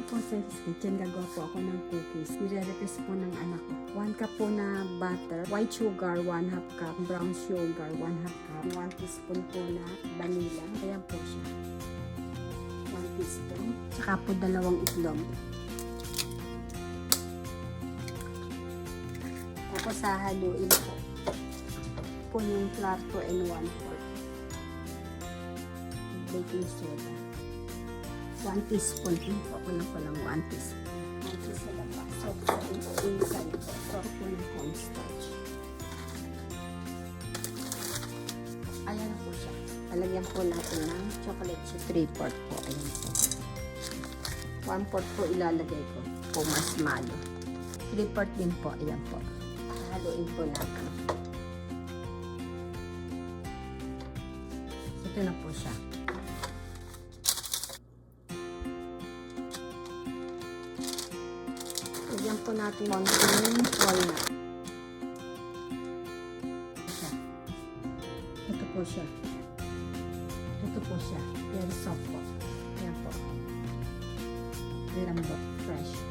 po sa kitchen, gagawa po ako ng cookies. Nire-request po ng anak ko. 1 cup po na butter, white sugar, 1/2 cup, brown sugar, 1/2 cup, 1 teaspoon po na vanilla. Ayan po siya. 1 teaspoon. Tsaka po 2 itlog. Tapos hahaluin po yung flour po and 1/4. Baking soda. 1 teaspoon po. Kulang 1 teaspoon. 1 teaspoon pa. So, inside po. So, po yung cornstarch. Ayan po siya. Palagyan po natin ng chocolate chip. 3/4 po. Ayan po. 1/4 po ilalagay ko. Po mas malo. 3/4 din po. Ayan po. Haluin po natin. Ito na po siya. Lagyan po natin konting walnut. Ito po siya. Ito po siya. Very soft po. Ayan po. Malambot. Fresh.